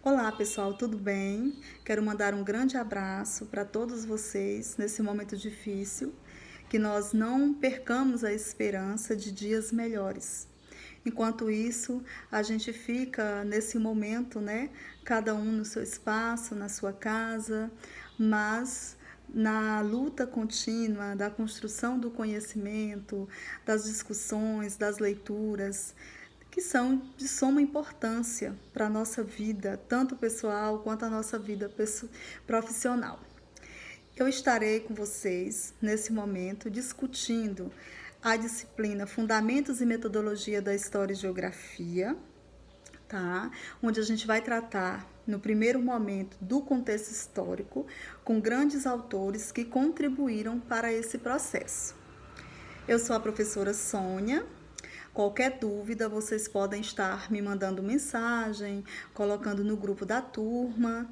Olá, pessoal, tudo bem? Quero mandar um grande abraço para todos vocês nesse momento difícil, que nós não percamos a esperança de dias melhores. Enquanto isso, a gente fica nesse momento, né? Cada um no seu espaço, na sua casa, mas na luta contínua da construção do conhecimento, das discussões, das leituras, que são de suma importância para a nossa vida, tanto pessoal quanto a nossa vida profissional. Eu estarei com vocês nesse momento discutindo a disciplina Fundamentos e Metodologia da História e Geografia, tá? Onde a gente vai tratar, no primeiro momento, do contexto histórico, com grandes autores que contribuíram para esse processo. Eu sou a professora Sônia. Qualquer dúvida, vocês podem estar me mandando mensagem, colocando no grupo da turma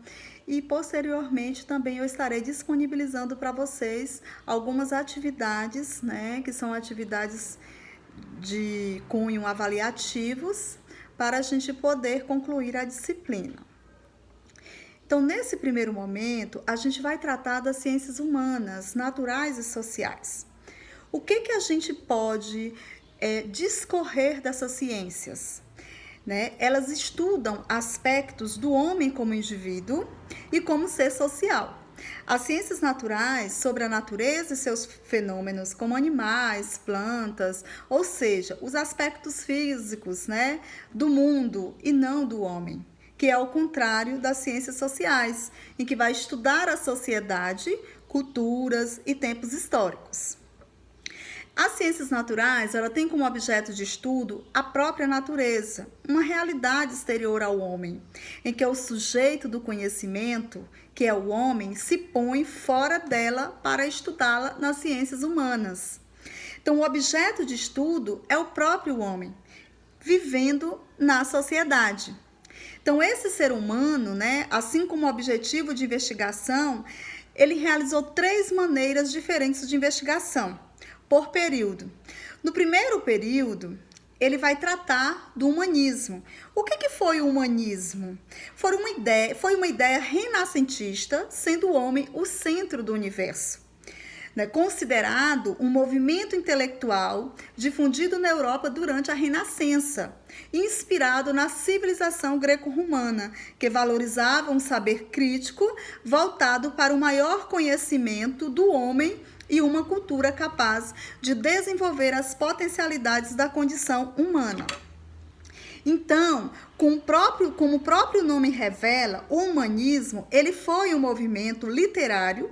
e posteriormente também eu estarei disponibilizando para vocês algumas atividades, né, que são atividades de cunho avaliativos para a gente poder concluir a disciplina. Então, nesse primeiro momento, a gente vai tratar das ciências humanas, naturais e sociais. O que a gente pode discorrer dessas ciências? Né? Elas estudam aspectos do homem como indivíduo e como ser social. As ciências naturais sobre a natureza e seus fenômenos, como animais, plantas, ou seja, os aspectos físicos, né, do mundo e não do homem, que é ao contrário das ciências sociais, em que vai estudar a sociedade, culturas e tempos históricos. As ciências naturais, ela tem como objeto de estudo a própria natureza, uma realidade exterior ao homem, em que o sujeito do conhecimento, que é o homem, se põe fora dela para estudá-la nas ciências humanas. Então, o objeto de estudo é o próprio homem, vivendo na sociedade. Então, esse ser humano, né, assim como o objetivo de investigação, ele realizou 3 maneiras diferentes de investigação por período. No primeiro período, ele vai tratar do humanismo. O que foi o humanismo? Foi uma ideia renascentista, sendo o homem o centro do universo. Considerado um movimento intelectual difundido na Europa durante a Renascença, inspirado na civilização greco-romana, que valorizava um saber crítico voltado para o maior conhecimento do homem e uma cultura capaz de desenvolver as potencialidades da condição humana. Então, como o próprio nome revela, o humanismo ele foi um movimento literário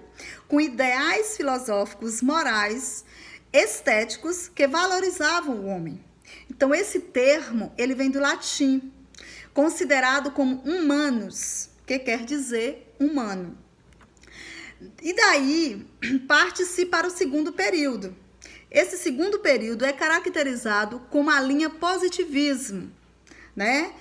com ideais filosóficos, morais, estéticos que valorizavam o homem. Então, esse termo ele vem do latim, considerado como humanus, que quer dizer humano. E daí, parte-se para o segundo período. Esse segundo período é caracterizado como a linha positivismo, né?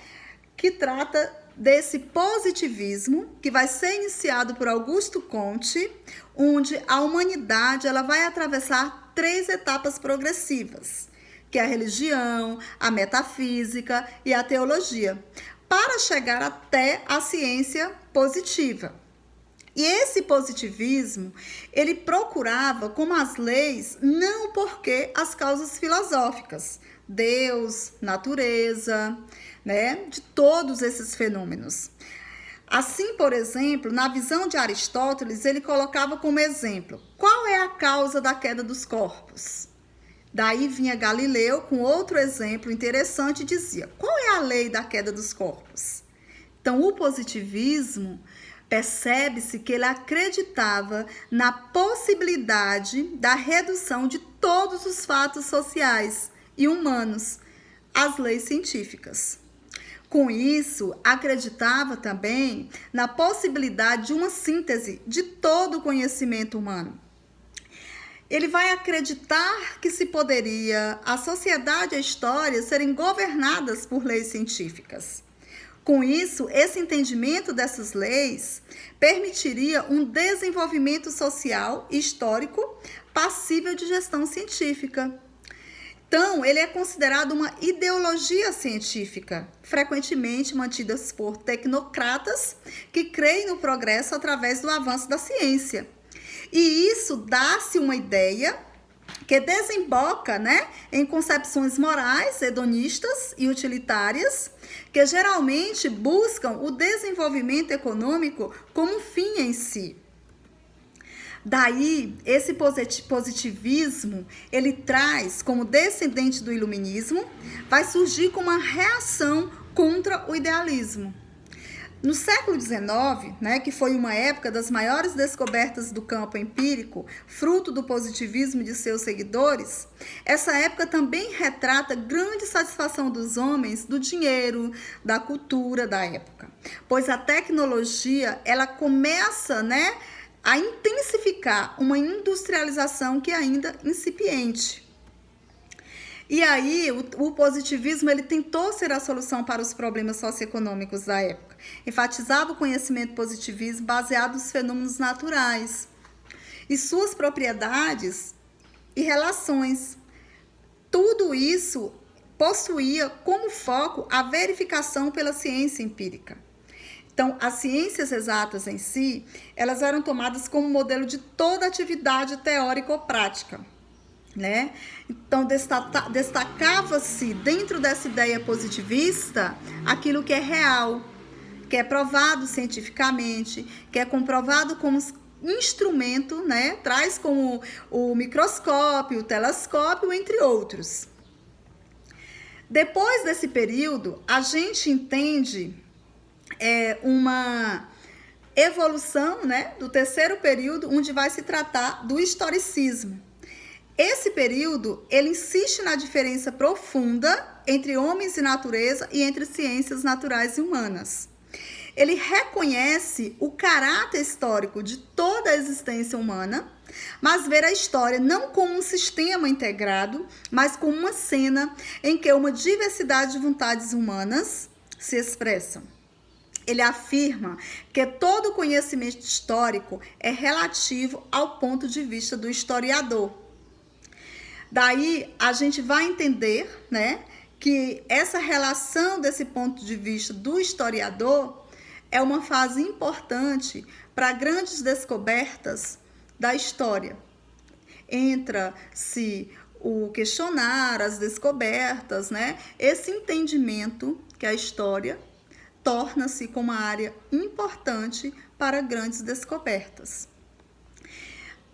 Que trata desse positivismo, que vai ser iniciado por Augusto Comte, onde a humanidade ela vai atravessar 3 etapas progressivas, que é a religião, a metafísica e a teologia, para chegar até a ciência positiva. E esse positivismo, ele procurava como as leis, não porque as causas filosóficas, Deus, natureza, né, de todos esses fenômenos. Assim, por exemplo, na visão de Aristóteles, ele colocava como exemplo, qual é a causa da queda dos corpos? Daí vinha Galileu com outro exemplo interessante e dizia, qual é a lei da queda dos corpos? Então, o positivismo percebe-se que ele acreditava na possibilidade da redução de todos os fatos sociais e humanos às leis científicas. Com isso, acreditava também na possibilidade de uma síntese de todo o conhecimento humano. Ele vai acreditar que se poderia a sociedade e a história serem governadas por leis científicas. Com isso, esse entendimento dessas leis permitiria um desenvolvimento social e histórico passível de gestão científica. Então, ele é considerado uma ideologia científica, frequentemente mantida por tecnocratas que creem no progresso através do avanço da ciência. E isso dá-se uma ideia que desemboca, em concepções morais, hedonistas e utilitárias, que geralmente buscam o desenvolvimento econômico como fim em si. Daí, esse positivismo, ele traz, como descendente do iluminismo, vai surgir como uma reação contra o idealismo. No século XIX, que foi uma época das maiores descobertas do campo empírico, fruto do positivismo de seus seguidores, essa época também retrata grande satisfação dos homens do dinheiro, da cultura da época. Pois a tecnologia, ela começa, a intensificar uma industrialização que é ainda incipiente. E aí, o positivismo, ele tentou ser a solução para os problemas socioeconômicos da época. Enfatizava o conhecimento positivismo baseado nos fenômenos naturais e suas propriedades e relações. Tudo isso possuía como foco a verificação pela ciência empírica. Então, as ciências exatas em si, elas eram tomadas como modelo de toda atividade teórica ou prática. Então, destacava-se dentro dessa ideia positivista aquilo que é real, que é provado cientificamente, que é comprovado como instrumento, traz como o microscópio, o telescópio, entre outros. Depois desse período, a gente entende uma evolução, do terceiro período, onde vai se tratar do historicismo. Esse período, ele insiste na diferença profunda entre homens e natureza e entre ciências naturais e humanas. Ele reconhece o caráter histórico de toda a existência humana, mas vê a história não como um sistema integrado, mas como uma cena em que uma diversidade de vontades humanas se expressam. Ele afirma que todo conhecimento histórico é relativo ao ponto de vista do historiador. Daí, a gente vai entender, que essa relação desse ponto de vista do historiador é uma fase importante para grandes descobertas da história. Entra-se o questionar, as descobertas, esse entendimento que a história torna-se como uma área importante para grandes descobertas.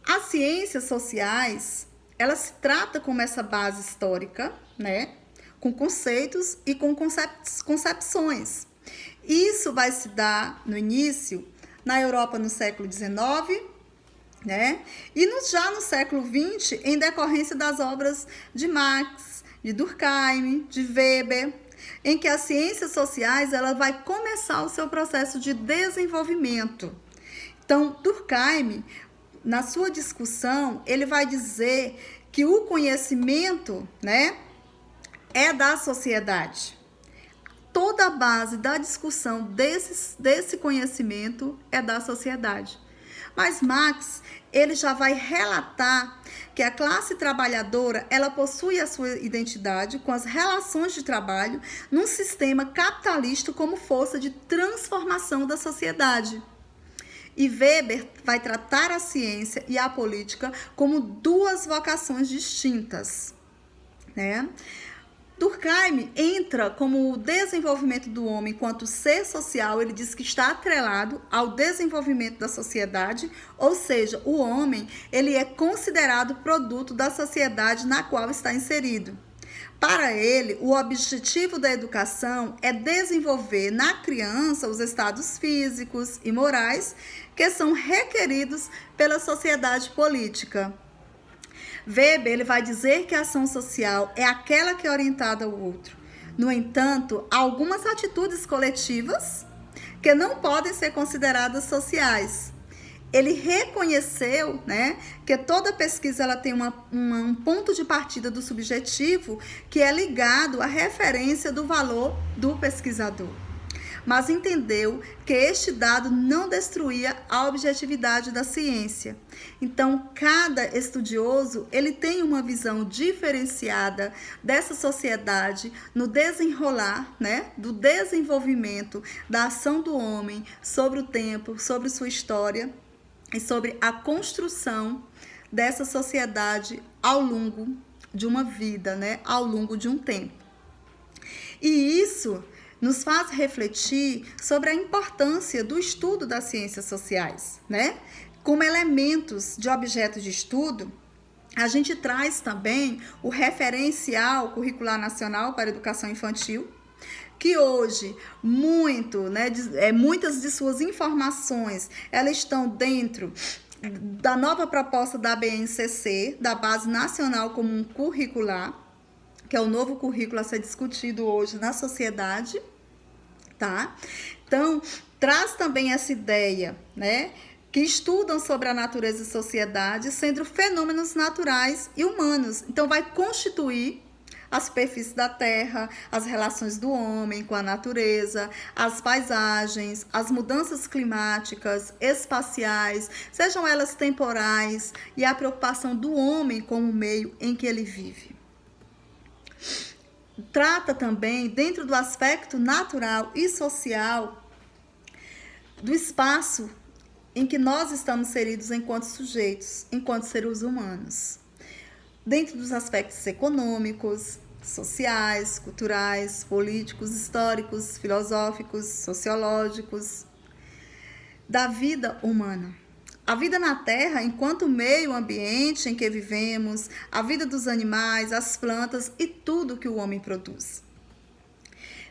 As ciências sociais, ela se trata como essa base histórica, com conceitos e com concepções. Isso vai se dar no início, na Europa no século XIX, e já no século XX, em decorrência das obras de Marx, de Durkheim, de Weber, em que as ciências sociais ela vai começar o seu processo de desenvolvimento. Então, Durkheim, na sua discussão, ele vai dizer que o conhecimento, é da sociedade. Toda a base da discussão desse conhecimento é da sociedade. Mas Marx, ele já vai relatar que a classe trabalhadora, ela possui a sua identidade com as relações de trabalho num sistema capitalista como força de transformação da sociedade. E Weber vai tratar a ciência e a política como duas vocações distintas, Durkheim entra como o desenvolvimento do homem enquanto ser social, ele diz que está atrelado ao desenvolvimento da sociedade, ou seja, o homem ele é considerado produto da sociedade na qual está inserido. Para ele, o objetivo da educação é desenvolver na criança os estados físicos e morais que são requeridos pela sociedade política. Weber ele vai dizer que a ação social é aquela que é orientada ao outro. No entanto, há algumas atitudes coletivas que não podem ser consideradas sociais. Ele reconheceu, que toda pesquisa ela tem um ponto de partida do subjetivo que é ligado à referência do valor do pesquisador. Mas entendeu que este dado não destruía a objetividade da ciência. Então, cada estudioso, ele tem uma visão diferenciada dessa sociedade no desenrolar, né, do desenvolvimento da ação do homem sobre o tempo, sobre sua história e sobre a construção dessa sociedade ao longo de uma vida, né, ao longo de um tempo. E isso nos faz refletir sobre a importância do estudo das ciências sociais, né? Como elementos de objeto de estudo, a gente traz também o referencial curricular nacional para a educação infantil, que hoje muitas de suas informações elas estão dentro da nova proposta da BNCC, da Base Nacional Comum Curricular, que é o novo currículo a ser discutido hoje na sociedade, tá? Então, traz também essa ideia, né, que estudam sobre a natureza e sociedade, sendo fenômenos naturais e humanos. Então, vai constituir a superfície da Terra, as relações do homem com a natureza, as paisagens, as mudanças climáticas, espaciais, sejam elas temporais, e a preocupação do homem com o meio em que ele vive. Trata também, dentro do aspecto natural e social, do espaço em que nós estamos inseridos enquanto sujeitos, enquanto seres humanos. Dentro dos aspectos econômicos, sociais, culturais, políticos, históricos, filosóficos, sociológicos, da vida humana. A vida na Terra, enquanto meio ambiente em que vivemos, a vida dos animais, as plantas e tudo que o homem produz.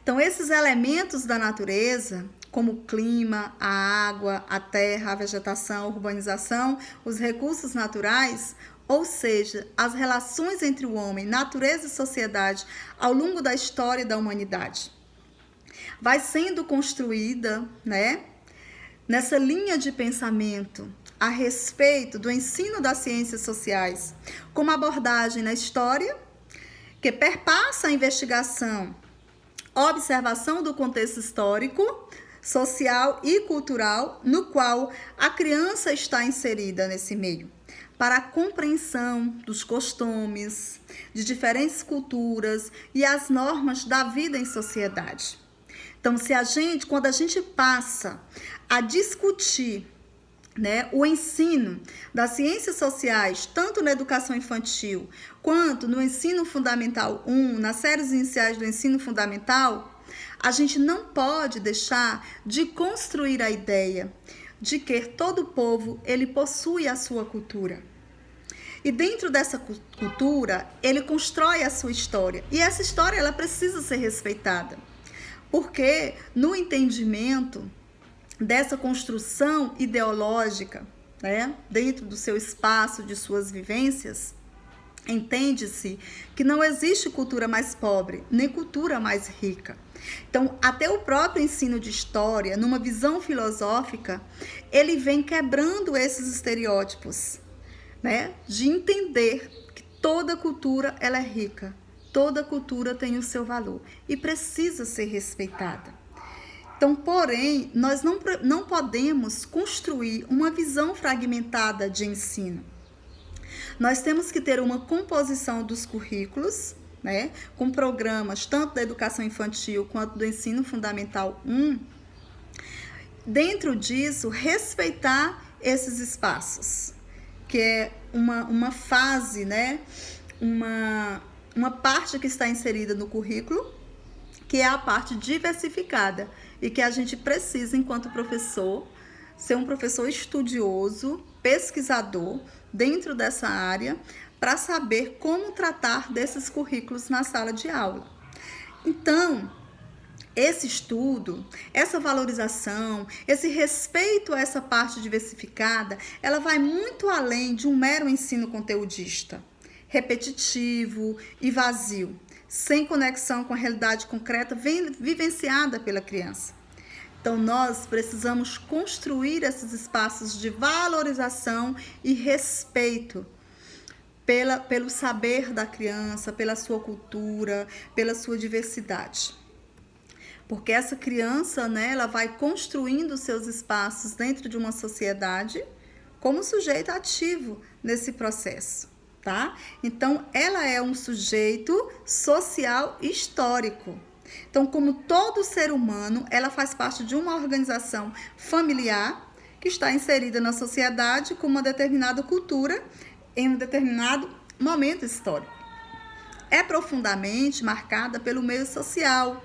Então, esses elementos da natureza, como o clima, a água, a terra, a vegetação, a urbanização, os recursos naturais, ou seja, as relações entre o homem, natureza e sociedade ao longo da história da humanidade, vai sendo construída, né, nessa linha de pensamento a respeito do ensino das ciências sociais, como abordagem na história, que perpassa a investigação, observação do contexto histórico, social e cultural no qual a criança está inserida nesse meio, para a compreensão dos costumes de diferentes culturas e as normas da vida em sociedade. Então, quando a gente passa a discutir, né, o ensino das ciências sociais, tanto na educação infantil quanto no ensino fundamental 1, nas séries iniciais do ensino fundamental, a gente não pode deixar de construir a ideia de que todo povo ele possui a sua cultura. E dentro dessa cultura, ele constrói a sua história. E essa história ela precisa ser respeitada. Porque no entendimento dessa construção ideológica, né, dentro do seu espaço, de suas vivências, entende-se que não existe cultura mais pobre, nem cultura mais rica. Então, até o próprio ensino de história, numa visão filosófica, ele vem quebrando esses estereótipos, né, de entender que toda cultura ela é rica, toda cultura tem o seu valor e precisa ser respeitada. Então, porém, nós não podemos construir uma visão fragmentada de ensino. Nós temos que ter uma composição dos currículos, né, com programas tanto da educação infantil quanto do ensino fundamental 1. Dentro disso, respeitar esses espaços, que é uma fase, né, uma parte que está inserida no currículo, que é a parte diversificada e que a gente precisa, enquanto professor, ser um professor estudioso, pesquisador dentro dessa área, para saber como tratar desses currículos na sala de aula. Então, esse estudo, essa valorização, esse respeito a essa parte diversificada, ela vai muito além de um mero ensino conteudista, repetitivo e vazio, sem conexão com a realidade concreta vivenciada pela criança. Então, nós precisamos construir esses espaços de valorização e respeito pelo saber da criança, pela sua cultura, pela sua diversidade. Porque essa criança, né, ela vai construindo seus espaços dentro de uma sociedade como sujeito ativo nesse processo, tá? Então, ela é um sujeito social e histórico. Então, como todo ser humano, ela faz parte de uma organização familiar que está inserida na sociedade com uma determinada cultura em um determinado momento histórico. É profundamente marcada pelo meio social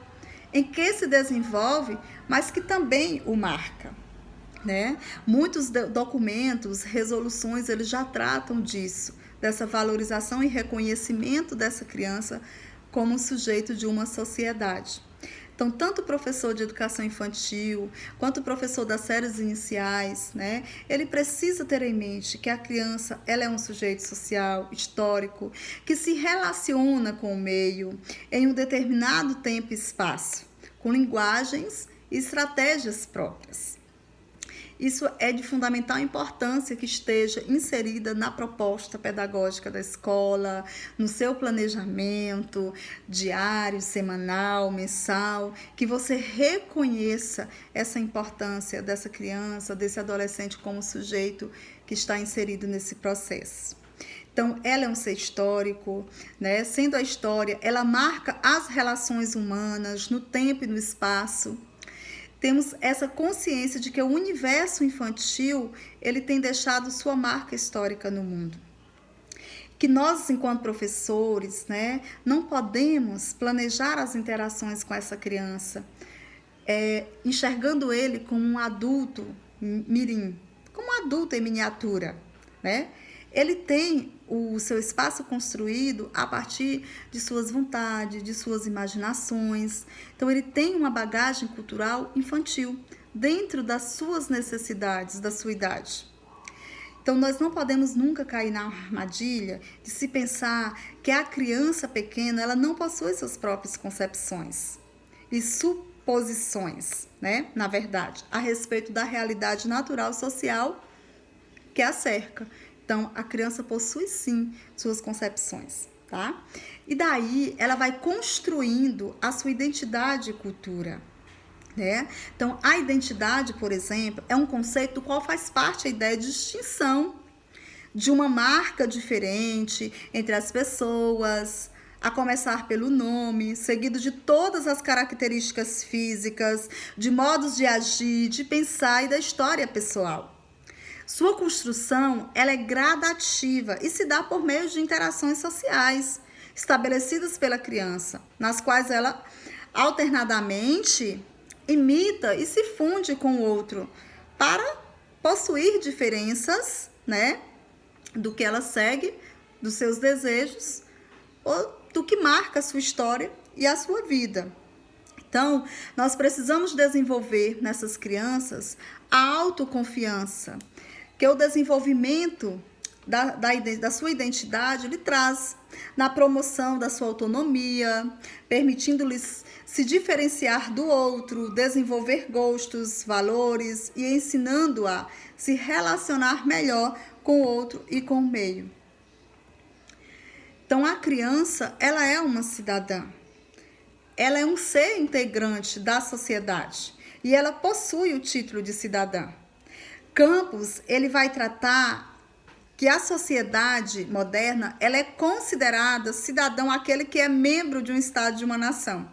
em que se desenvolve, mas que também o marca, né? Muitos documentos, resoluções, eles já tratam disso, dessa valorização e reconhecimento dessa criança como sujeito de uma sociedade. Então, tanto o professor de educação infantil, quanto o professor das séries iniciais, né, ele precisa ter em mente que a criança, ela é um sujeito social, histórico, que se relaciona com o meio em um determinado tempo e espaço, com linguagens e estratégias próprias. Isso é de fundamental importância que esteja inserida na proposta pedagógica da escola, no seu planejamento diário, semanal, mensal, que você reconheça essa importância dessa criança, desse adolescente como sujeito que está inserido nesse processo. Então, ela é um ser histórico, né? Sendo a história, ela marca as relações humanas no tempo e no espaço. Temos essa consciência de que o universo infantil, ele tem deixado sua marca histórica no mundo. Que nós, enquanto professores, né, não podemos planejar as interações com essa criança, enxergando ele como um adulto mirim, como um adulto em miniatura, né? Ele tem o seu espaço construído a partir de suas vontades, de suas imaginações. Então, ele tem uma bagagem cultural infantil dentro das suas necessidades, da sua idade. Então, nós não podemos nunca cair na armadilha de se pensar que a criança pequena, ela não possui suas próprias concepções e suposições, né? Na verdade, a respeito da realidade natural social que a cerca. Então, a criança possui, sim, suas concepções, tá? E daí, ela vai construindo a sua identidade e cultura, né? Então, a identidade, por exemplo, é um conceito do qual faz parte a ideia de distinção, de uma marca diferente entre as pessoas, a começar pelo nome, seguido de todas as características físicas, de modos de agir, de pensar e da história pessoal. Sua construção, ela é gradativa e se dá por meio de interações sociais estabelecidas pela criança, nas quais ela alternadamente imita e se funde com o outro para possuir diferenças, né, do que ela segue, dos seus desejos ou do que marca a sua história e a sua vida. Então, nós precisamos desenvolver nessas crianças a autoconfiança, que o desenvolvimento da sua identidade lhe traz na promoção da sua autonomia, permitindo-lhes se diferenciar do outro, desenvolver gostos, valores e ensinando a se relacionar melhor com o outro e com o meio. Então, a criança, ela é uma cidadã. Ela é um ser integrante da sociedade e ela possui o título de cidadã. Campos, ele vai tratar que a sociedade moderna, ela é considerada cidadão aquele que é membro de um estado, de uma nação,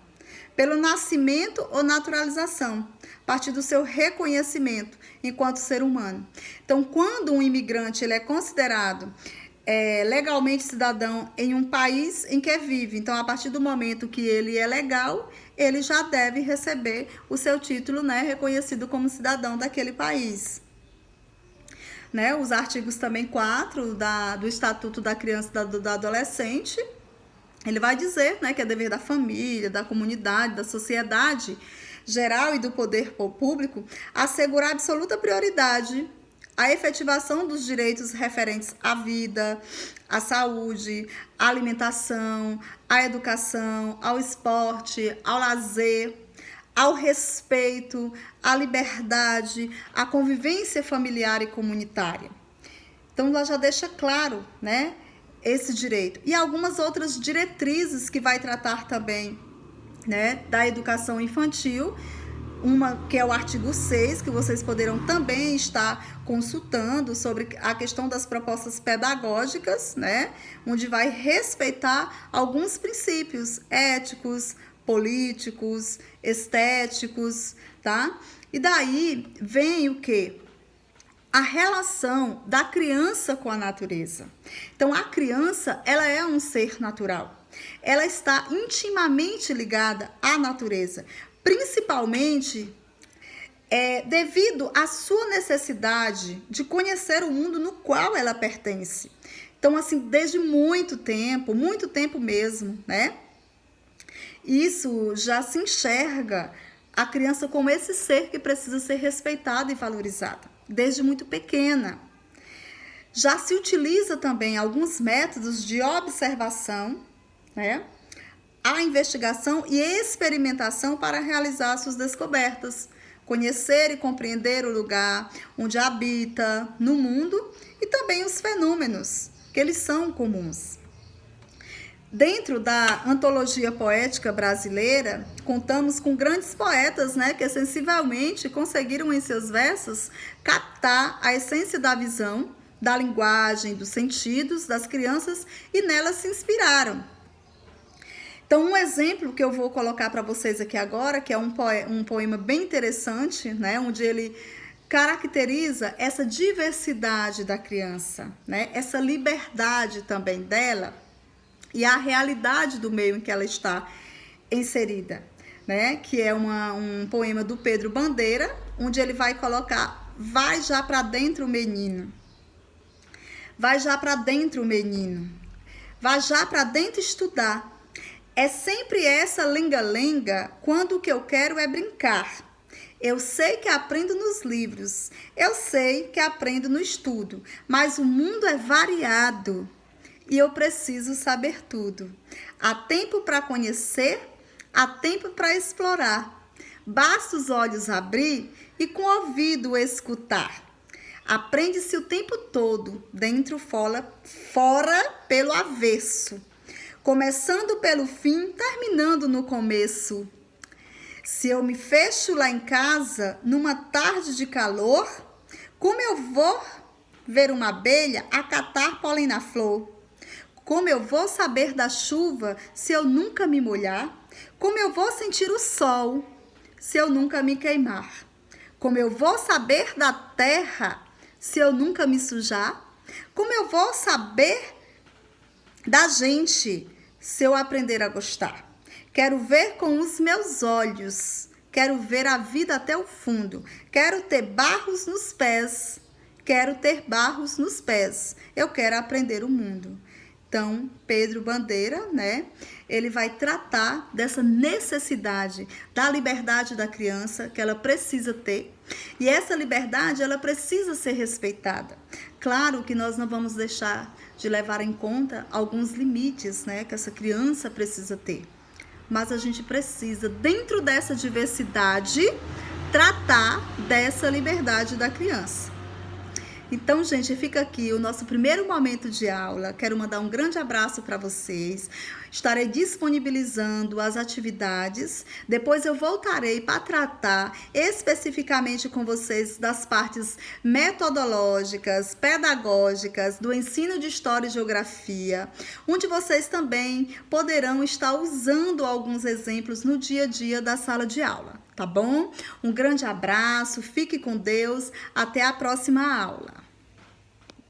pelo nascimento ou naturalização, a partir do seu reconhecimento enquanto ser humano. Então, quando um imigrante ele é considerado legalmente cidadão em um país em que vive, então, a partir do momento que ele é legal, ele já deve receber o seu título, né, reconhecido como cidadão daquele país. Né, os artigos também 4 do Estatuto da Criança e do Adolescente, ele vai dizer, né, que é dever da família, da comunidade, da sociedade geral e do poder público assegurar absoluta prioridade à efetivação dos direitos referentes à vida, à saúde, à alimentação, à educação, ao esporte, ao lazer, ao respeito, à liberdade, à convivência familiar e comunitária. Então, ela já deixa claro, né, esse direito. E algumas outras diretrizes que vai tratar também, né, da educação infantil, que é o artigo 6, que vocês poderão também estar consultando sobre a questão das propostas pedagógicas, né? Onde vai respeitar alguns princípios éticos, políticos, estéticos, tá? E daí vem o quê? A relação da criança com a natureza. Então, a criança, ela é um ser natural. Ela está intimamente ligada à natureza, principalmente devido à sua necessidade de conhecer o mundo no qual ela pertence. Então, assim, desde muito tempo mesmo, né? Isso já se enxerga a criança como esse ser que precisa ser respeitada e valorizada, desde muito pequena. Já se utiliza também alguns métodos de observação, né? A investigação e experimentação para realizar suas descobertas, conhecer e compreender o lugar onde habita no mundo e também os fenômenos que eles são comuns. Dentro da antologia poética brasileira, contamos com grandes poetas, né, que sensivelmente conseguiram em seus versos captar a essência da visão, da linguagem, dos sentidos das crianças e nelas se inspiraram. Então, um exemplo que eu vou colocar para vocês aqui agora, que é um poema bem interessante, né, onde ele caracteriza essa diversidade da criança, né, essa liberdade também dela e a realidade do meio em que ela está inserida, né, que é um poema do Pedro Bandeira, onde ele vai colocar: vai já para dentro, menino. Vai já para dentro, menino. Vai já para dentro estudar. É sempre essa lenga-lenga quando o que eu quero é brincar. Eu sei que aprendo nos livros, eu sei que aprendo no estudo, mas o mundo é variado e eu preciso saber tudo. Há tempo para conhecer, há tempo para explorar. Basta os olhos abrir e com o ouvido escutar. Aprende-se o tempo todo, dentro, fora pelo avesso. Começando pelo fim, terminando no começo. Se eu me fecho lá em casa, numa tarde de calor, como eu vou ver uma abelha acatar pólen na flor? Como eu vou saber da chuva se eu nunca me molhar? Como eu vou sentir o sol se eu nunca me queimar? Como eu vou saber da terra se eu nunca me sujar? Como eu vou saber da gente se eu aprender a gostar? Quero ver com os meus olhos, quero ver a vida até o fundo, quero ter barros nos pés, eu quero aprender o mundo. Então, Pedro Bandeira, né, ele vai tratar dessa necessidade da liberdade da criança que ela precisa ter. E essa liberdade, ela precisa ser respeitada. Claro que nós não vamos deixar de levar em conta alguns limites, né, que essa criança precisa ter. Mas a gente precisa, dentro dessa diversidade, tratar dessa liberdade da criança. Então, gente, fica aqui o nosso primeiro momento de aula. Quero mandar um grande abraço para vocês. Estarei disponibilizando as atividades. Depois eu voltarei para tratar especificamente com vocês das partes metodológicas, pedagógicas, do ensino de História e Geografia, onde vocês também poderão estar usando alguns exemplos no dia a dia da sala de aula. Tá bom? Um grande abraço, fique com Deus, até a próxima aula.